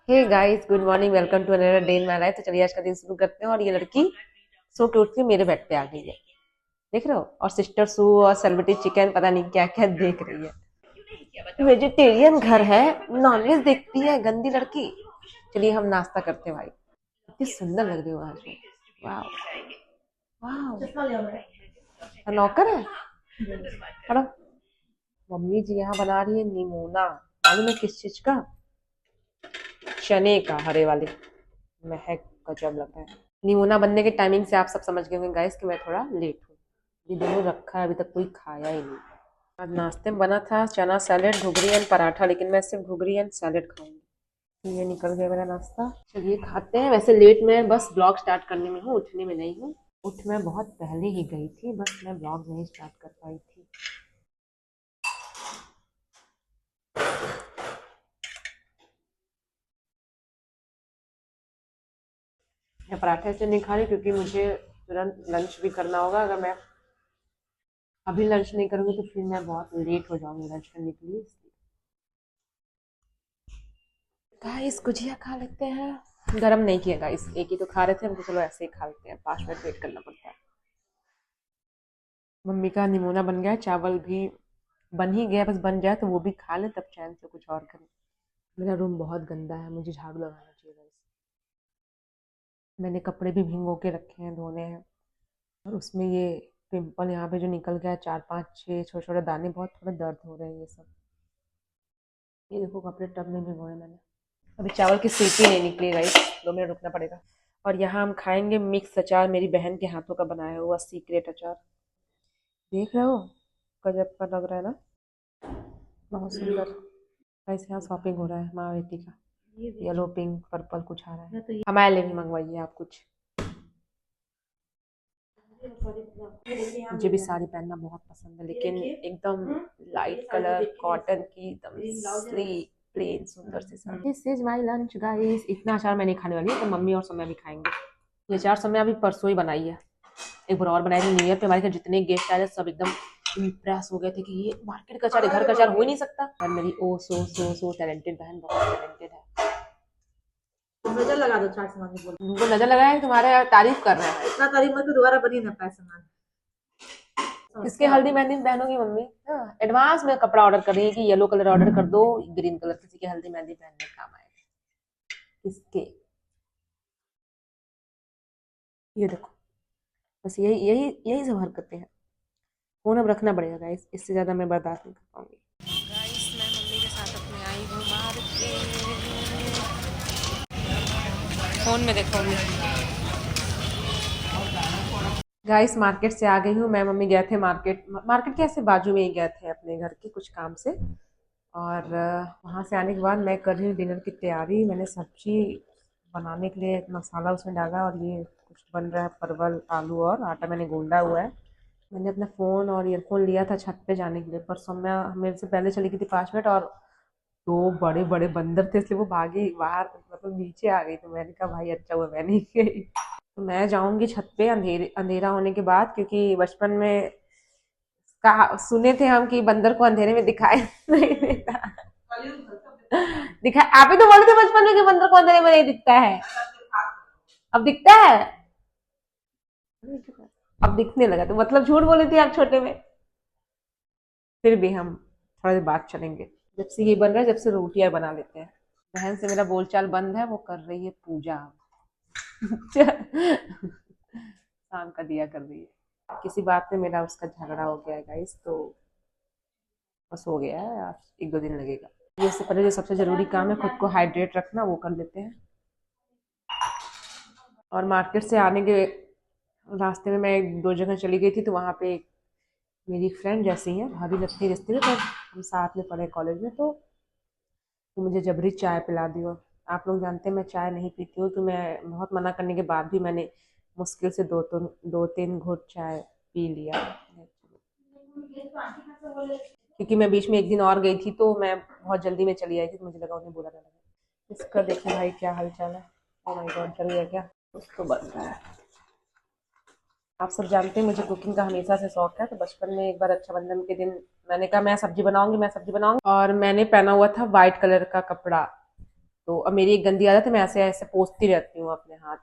Hey guys, good morning. Welcome to another day in my life. तो चलिए आज का दिन शुरू करते हैं। और ये लड़की सो के उठ के मेरे बेड पे आ गई है, देख रहे हो। और सिस्टर सू और सेलिब्रिटी चिकन पता नहीं क्या क्या देख रही है। वेजिटेरियन घर है, नॉनवेज देखती है गंदी लड़की। चलिए हम नाश्ता करते हैं। भाई कितनी सुंदर लग रही हो आज में। वाह वाह, नौकर है। पढ़ो। मम्मी जी यहाँ बना रही है निमोना। मालूम है किस चीज का? चने का, हरे वाले। महक गजब लग रहा है। निमोना बनने के टाइमिंग से आप सब समझ गए होंगे गाइस कि मैं थोड़ा लेट हूँ। ये दोनों रखा है, अभी तक कोई खाया ही नहीं। आज नाश्ते में बना था चना सैलेड, घुगरी एंड पराठा, लेकिन मैं सिर्फ घुगरी एंड सैलेड खाऊंगी। ये निकल गया मेरा नाश्ता। चलिए खाते हैं। वैसे लेट में बस ब्लॉग स्टार्ट करने में हूँ, उठने में नहीं हूँ। उठ मैं बहुत पहले ही गई थी, बस मैं ब्लॉग नहीं स्टार्ट कर पाई थी। मैं पराठा इसलिए नहीं खा रही क्योंकि मुझे तुरंत लंच भी करना होगा। अगर मैं अभी लंच नहीं करूंगी तो फिर मैं बहुत लेट हो जाऊंगी लंच करने के लिए। गाइस गुजिया खा लेते हैं। गरम नहीं किया गाइस, एक ही तो खा रहे थे हम, तो चलो ऐसे ही खा लेते हैं। 5 मिनट वेट करना पड़ता है। मम्मी का निमोना बन गया है, चावल भी बन ही गया, बस बन जाए तो वो भी खा ले, तब चैन से कुछ और करें। मेरा रूम बहुत गंदा है, मुझे झाड़ू लगाना चाहिए गाइस। मैंने कपड़े भी भिंगो के रखे हैं, धोने हैं। और उसमें ये पिंपल यहाँ पे जो निकल गया है, 4 5 6 छोटे छोटे दाने, बहुत थोड़ा दर्द हो रहे हैं ये सब। ये देखो कपड़े टब में भिगोए मैंने। अभी चावल की सीटी नहीं निकली गाइस, 2 मिनट रुकना पड़ेगा। और यहाँ हम खाएंगे मिक्स अचार, मेरी बहन के हाथों का बनाया हुआ सीक्रेट अचार। देख रहे हो, गजब का लग रहा है ना, बहुत सुंदर। गाइस यहाँ शॉपिंग हो रहा है माँ बेटी का। येलो पिंक पर्पल कुछ आ रहा है। हमारे लिए भी मंगवाइए आप कुछ। मुझे भी साड़ी पहनना बहुत पसंद है, लेकिन एकदम लाइट कलर कॉटन की, एकदम स्लीक प्लेन सुंदर सी sari. This is my lunch guys. इतना अचार मैं नहीं खाने वाली हूँ, तो मम्मी और समय भी खाएंगे। ये अचार समय अभी परसों ही बनाई है। एक बार और बनाई थी न्यू ईयर पे। हमारे घर जितने गेस्ट आए थे सब एकदम इम्प्रेस हो गए थे कि ये मार्केट का अचार, घर का अचार हो ही नहीं सकता। और मेरी ओ सो सो सो टैलेंटेड बहन बहुत टैलेंटेड है। नजर लगा दो, चार सामान बोल उनको नजर लगाया कि तुम्हारे तारीफ कर रहे हैं। इतना तारीफ मत दोबारा बनी ना पाए सामान। इसके हल्दी मेहंदी में बहनों की मम्मी एडवांस में कपड़ा ऑर्डर कर रही है कि येलो कलर ऑर्डर कर दो, ग्रीन कलर, किसी के हल्दी मेहंदी पहनने काम आएगा। इसके ये देखो, बस यही यही यही सब हरकतें हैं। फोन अब रखना पड़ेगा गाइस, इससे ज्यादा मैं बर्दाश्त नहीं कर पाऊंगी। गाइस मैं मम्मी के साथ अपने आई हूँ मार्केट। फोन में देखो गाइस, मार्केट से आ गई हूँ मैं। मम्मी गए थे मार्केट, मार्केट के ऐसे बाजू में ही गए थे अपने घर के कुछ काम से। और वहाँ से आने के बाद मैं कर रही हूँ डिनर की तैयारी। मैंने सब्जी बनाने के लिए मसाला उसमें डाला, और ये कुछ बन रहा है परवल आलू, और आटा मैंने गूंदा हुआ है। मैंने अपना फ़ोन और ईयरफोन लिया था छत पे जाने के लिए, पर सोम्या मेरे से पहले चली गई थी 5 मिनट। और 2 बड़े बड़े बंदर थे, इसलिए वो भागी बाहर, मतलब नीचे आ गई। तो मैंने कहा भाई अच्छा हुआ मैं नहीं गई। तो मैं जाऊंगी छत पे अंधेरा होने के बाद, क्योंकि बचपन में कहा सुने थे हम कि बंदर को अंधेरे में दिखाई नहीं देता। दिखा आप ही तो बोले थे बचपन में कि बंदर को अंधेरे में नहीं दिखता है। अब दिखता है। अब दिखने लगा, तो मतलब झूठ बोली थी आप छोटे में। फिर भी हम थोड़ा देर बाद चलेंगे। जब से ये बन रहा है, जब से रोटियां बना लेते हैं। बहन से मेरा बोलचाल बंद है, वो कर रही है पूजा। शाम का दिया कर रही है। किसी बात में मेरा उसका झगड़ा हो गया है गाइस, तो बस हो गया है। आज 1 2 दिन लगेगा। ये इससे पहले जो सबसे जरूरी काम है, खुद को हाइड्रेट रखना, वो कर लेते हैं। और मार्केट से आने के रास्ते में मैं 1 2 जगह चली गई थी, तो वहाँ पे मेरी फ्रेंड जैसी है, भाभी लगती है रिश्ते में, पर हम साथ में पढ़े कॉलेज में। तो मुझे जबरी चाय पिला दी। और आप लोग जानते हैं मैं चाय नहीं पीती हूँ, तो मैं बहुत मना करने के बाद भी मैंने मुश्किल से 2 3 घूंट चाय पी लिया। क्योंकि मैं बीच में 1 दिन और गई थी, तो मैं बहुत जल्दी में चली आई थी, तो मुझे लगा उन्हें बुरा ना लगे। इसका देखो भाई क्या हाल चाल है। ओ माय गॉड, चल गया क्या? कुछ तो बन रहा है। आप सब जानते हैं मुझे कुकिंग का हमेशा से शौक है। तो बचपन में एक बार रक्षाबंधन के दिन मैंने कहा मैं सब्जी बनाऊंगी, मैं सब्जी बनाऊंगी, और मैंने पहना हुआ था व्हाइट कलर का कपड़ा। तो अब मेरी एक गंदी आदत है, मैं ऐसे ऐसे पोंछती रहती हूँ अपने हाथ।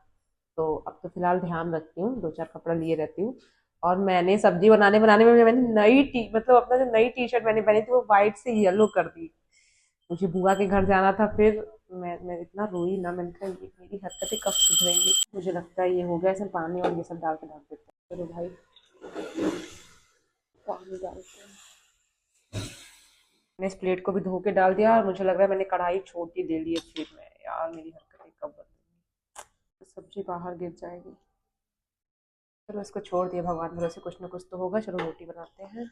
तो अब तो फिलहाल ध्यान रखती हूँ, दो चार कपड़ा लिए रहती हूँ। और मैंने सब्जी बनाने बनाने में मैंने नई टी मतलब अपना जो नई टी शर्ट मैंने पहनी थी वो व्हाइट से येलो कर दी। मुझे बुआ के घर जाना था, फिर मैं इतना रोई ना, मैंने कहा ये मेरी हरकतें कब सुधरेंगी। मुझे लगता है ये हो गया, इसमें पानी और ये सब डाल के ढक देते हैं। चलो भाई पानी डालते हैं। मैंने इस प्लेट को भी धो के डाल दिया, और मुझे लग रहा है मैंने कढ़ाई छोटी दे ली है फिर में। यार मेरी हरकतें कब बदलेंगी, सब्जी बाहर गिर जाएगी। चलो इसको छोड़ दिया, भगवान भरोसे कुछ ना कुछ तो होगा। चलो रोटी बनाते हैं।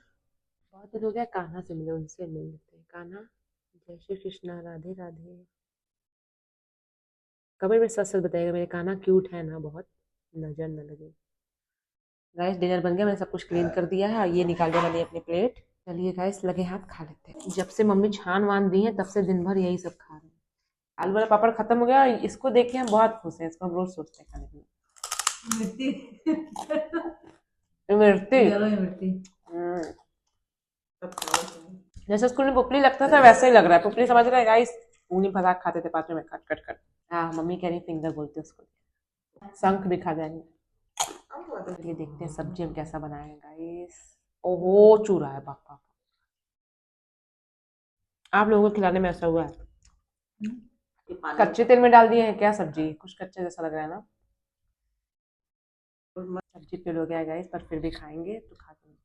बहुत दिन हो गया कान्हा से मिले, उनसे मिल लेते हैं। कान्हा, जय श्री कृष्णा, राधे राधे। कमेंट में सच सच बताइएगा, मेरे कान्हा क्यूट है ना बहुत, नजर न लगे। गाइस डिनर बन गया, मैंने सब कुछ क्लीन कर दिया है। ये निकाल दिया मैंने अपनी प्लेट। चलिए गाइस लगे हाथ खा लेते हैं। जब से मम्मी छान वान दी है तब से दिन भर यही सब खा रहे हैं। आलू वाला पापड़ खत्म हो गया, इसको देख के हम बहुत खुश हैं। इसको हम रोज सोचते हैं खाने के लिए। मिर्ची मिर्ची। जैसे स्कूल में पुपली लगता था वैसे ही लग रहा है। पुपली समझ रहे हैं गाइस, उंगली फंसा के खाते थे पाँचों में, कट कट कट। हाँ मम्मी कह रही फिंगर बोलते उसको। शंख भी खा जाएंगे। ये देखते हैं सब्जी हम कैसा बनाए हैं गाइस। ओहो चूरा है पापा। आप लोगों को खिलाने में ऐसा हुआ है? कच्चे तेल में डाल दिए हैं क्या सब्जी? कुछ कच्चे जैसा लग रहा है ना। सब्जी फेल हो गया है गाइस, पर फिर भी खाएंगे तो खाते हैं।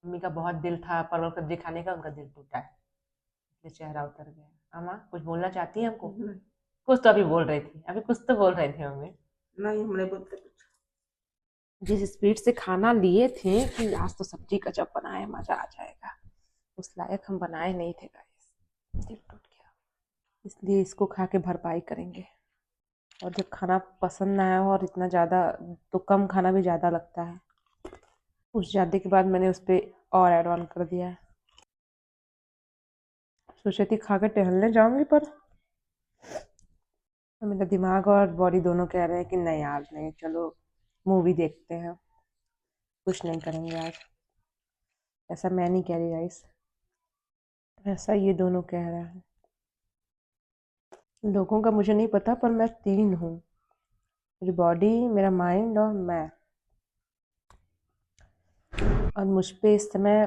मम्मी का बहुत दिल था परवल सब्जी खाने का, उनका दिल टूटा है, इसलिए चेहरा उतर गया। अम्मा कुछ बोलना चाहती है हमको? कुछ तो अभी बोल रही थी, अभी कुछ तो बोल रहे थे मम्मी। नहीं हमने बोलते कुछ। जिस स्पीड से खाना लिए थे कि आज तो सब्जी गजब बनाए, मजा आ जाएगा, उस लायक हम बनाए नहीं थे गाइस, दिल टूट गया। इसलिए इसको खा के भरपाई करेंगे। और जब खाना पसंद ना आया हो और इतना ज़्यादा, तो कम खाना भी ज़्यादा लगता है। उस ज़्यादा के बाद मैंने उस पर और ऐड ऑन कर दिया है। सोची थी खा के टहलने जाऊंगी, पर मेरा दिमाग और बॉडी दोनों कह रहे हैं कि नहीं आज नहीं, चलो मूवी देखते हैं, कुछ नहीं करेंगे आज। ऐसा मैं नहीं कह रही गाइस, ऐसा ये दोनों कह रहे हैं। लोगों का मुझे नहीं पता, पर मैं तीन हूँ, मेरी बॉडी, मेरा माइंड और मैं। और मुझ पे इस समय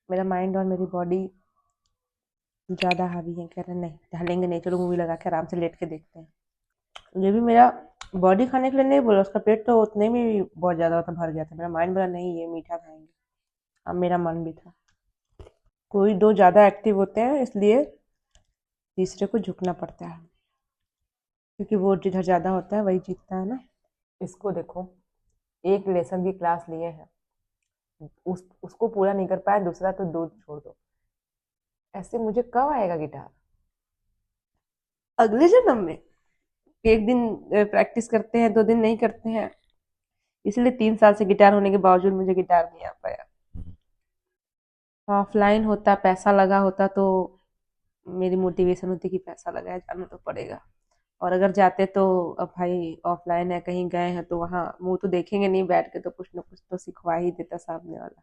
मेरा माइंड और मेरी बॉडी ज़्यादा हावी है। कह रहे नहीं टहलेंगे नहीं, चलो मूवी लगा के आराम से लेट के देखते हैं। ये भी मेरा बॉडी खाने के लिए नहीं बोला, उसका पेट तो उतने में भी बहुत ज़्यादा था, भर गया था। मेरा माइंड बोला नहीं ये मीठा खाएंगे। अब मेरा मन भी था। कोई दो ज़्यादा एक्टिव होते हैं, इसलिए तीसरे को झुकना पड़ता है, क्योंकि वो जिधर ज़्यादा होता है वही जीतता है ना। इसको देखो, एक लेसन की क्लास लिए हैं, उसको पूरा नहीं कर पाया, दूसरा तो दो छोड़ दो। ऐसे मुझे कब आएगा गिटार? अगले जन्म में। एक दिन प्रैक्टिस करते हैं, दो दिन नहीं करते हैं, इसलिए 3 साल से गिटार होने के बावजूद मुझे गिटार नहीं आ पाया। ऑफलाइन होता, पैसा लगा होता, तो मेरी मोटिवेशन होती कि पैसा लगाया जाना तो पड़ेगा। और अगर जाते तो, अब भाई ऑफलाइन है, कहीं गए हैं तो वहाँ मुंह तो देखेंगे नहीं बैठ के, तो कुछ ना कुछ तो सिखवा ही देता सामने वाला।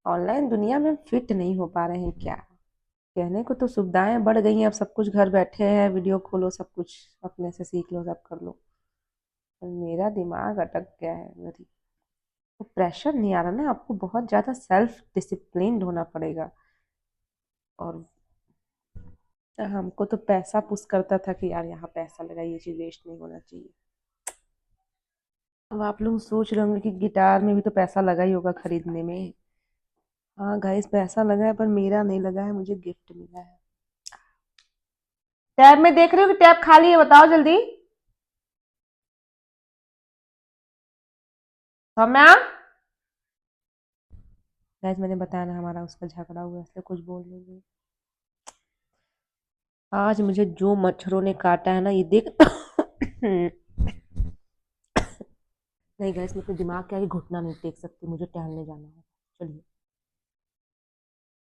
ऑनलाइन दुनिया में फिट नहीं हो पा रहे हैं क्या। कहने को तो सुविधाएं बढ़ गई हैं, अब सब कुछ घर बैठे हैं, वीडियो खोलो, सब कुछ अपने से सीख लो, सब कर लो। पर मेरा दिमाग अटक गया है मेरी। तो प्रेशर नहीं आ रहा ना, आपको बहुत ज़्यादा सेल्फ डिसिप्लिन्ड होना पड़ेगा। और हमको तो पैसा पुश करता था कि यार यहाँ पैसा लगा, ये चीज़ वेस्ट नहीं होना चाहिए। अब आप लोग सोच रहे होंगे कि गिटार में भी तो पैसा लगा ही होगा खरीदने में। हाँ गाइस पैसा लगा है, पर मेरा नहीं लगा है, मुझे गिफ्ट मिला है। टैब में देख रहे हो कि टैब खाली है? बताओ जल्दी। सौम्या, गाइस मैंने बताया ना हमारा उसका झगड़ा हुआ, इसलिए कुछ बोल नहीं रही। आज मुझे जो मच्छरों ने काटा है ना, ये देख नहीं गाइस, मैं अपने दिमाग के आगे घुटना नहीं टेक सकती, मुझे टहलने जाना है। चलिए,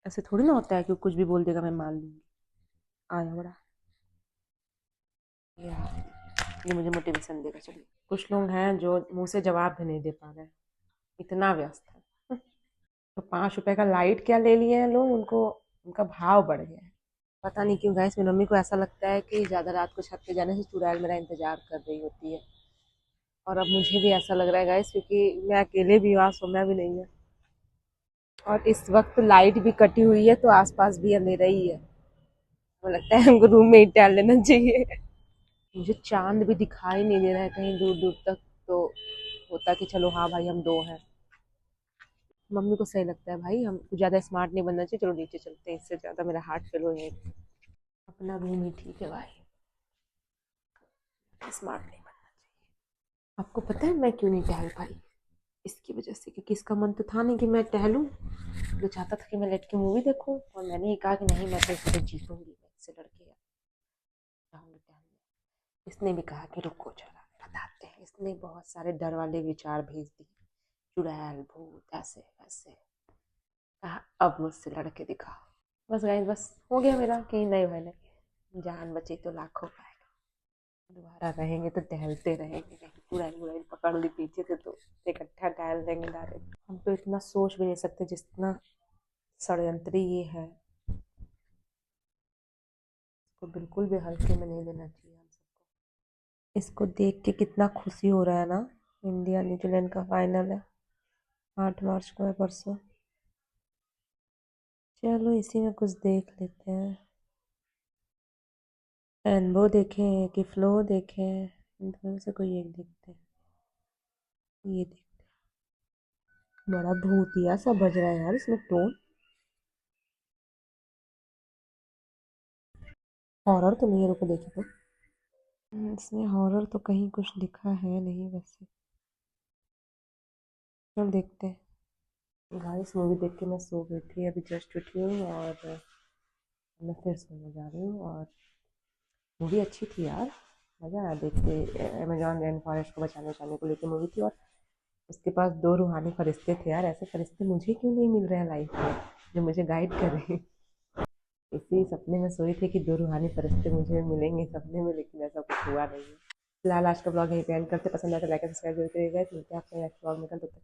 ऐसे थोड़ी ना होता है कि कुछ भी बोल देगा मैं मान लूंगी। आया बड़ा, ये मुझे मोटिवेशन देगा। चलिए, कुछ लोग हैं जो मुंह से जवाब भी नहीं दे पा रहे हैं, इतना व्यस्त है। तो 5 रुपए का लाइट क्या ले लिए हैं लोग, उनको उनका भाव बढ़ गया है। पता नहीं क्यों गाइस, मेरी मम्मी को ऐसा लगता है कि ज़्यादा रात को छत पे जाने से चुड़ैल मेरा इंतजार कर रही होती है। और अब मुझे भी ऐसा लग रहा है गाइस, क्योंकि मैं अकेले भी हूँ, आज सोना भी नहीं है। और इस वक्त लाइट भी कटी हुई है, तो आसपास भी अंधेरा ही है। मुझे लगता है हमको रूम में ही टहल लेना चाहिए। मुझे चांद भी दिखाई नहीं दे रहा है कहीं दूर दूर तक, तो होता कि चलो हाँ भाई हम दो हैं। मम्मी को सही लगता है भाई, हम ज़्यादा स्मार्ट नहीं बनना चाहिए, चलो नीचे चलते हैं, इससे ज़्यादा मेरा हार्ट फेल हो जाएगा। अपना रूम ही ठीक है भाई, स्मार्ट नहीं बनना चाहिए। आपको पता है मैं क्यों नहीं टहल पाई? इसकी वजह से, क्योंकि इसका मन तो था नहीं कि मैं टहलूं। वो चाहता था कि मैं लेट के मूवी देखूं, और मैंने ही कहा कि नहीं, मैं तो इससे जीतूंगी, मैं इससे लड़के जाऊंगी टहलने। इसने भी कहा कि रुको जरा बताते हैं, इसने बहुत सारे डर वाले विचार भेज दिए, चुड़ैल भूत ऐसे वैसे। कहा अब मुझसे लड़के दिखाओ। बस गाइस, बस हो गया मेरा कि नहीं भाई नहीं, जान बची तो लाखों पाएगा। दोबारा रहेंगे तो टहलते रहेंगे, कहीं चुड़ैल वुड़ैल पकड़ ली पीछे से तो इकट्ठा टहल देंगे डायरेक्ट। हम तो इतना सोच भी नहीं सकते जितना षड्यंत्री ये है। इसको बिल्कुल भी हल्के में नहीं लेना चाहिए हम सबको। इसको देख के कितना खुशी हो रहा है ना। इंडिया न्यूजीलैंड का फाइनल है, 8 मार्च को है, परसों। चलो इसी में कुछ देख लेते हैं। रेनबो देखें कि फ्लो देखें, इन दोनों से कोई एक देखते हैं। ये देखते हैं, बड़ा भूतिया सा बज रहा है यार इसमें टोन। हॉरर तो नहीं है, रुको देखे तो। इसमें हॉरर तो कहीं कुछ लिखा है नहीं वैसे। चल देखते हैं। गाइस मूवी देख के मैं सो गई थी, अभी जस्ट उठी हूँ और मैं फिर सोने जा रही हूँ। और मूवी अच्छी थी यार, मज़ा आया देख के। अमेजॉन रेन फॉरेस्ट को बचाने बचाने को लेकर मूवी थी, और उसके पास दो रूहानी फरिश्ते थे यार। ऐसे फरिश्ते मुझे क्यों नहीं मिल रहे हैं लाइफ में, जो मुझे गाइड कर रहे हैं। इसी सपने में सोई थी कि दो रूहानी फरिश्ते मुझे मिलेंगे सपने में, लेकिन ऐसा कुछ हुआ नहीं है। फिलहाल आज का ब्लॉग यहीं पे एंड करते। पसंद आया तो लाइक एंड सब्सक्राइब जरूर करिएगा। मिलते हैं आपसे नेक्स्ट ब्लॉग में, कल तब तक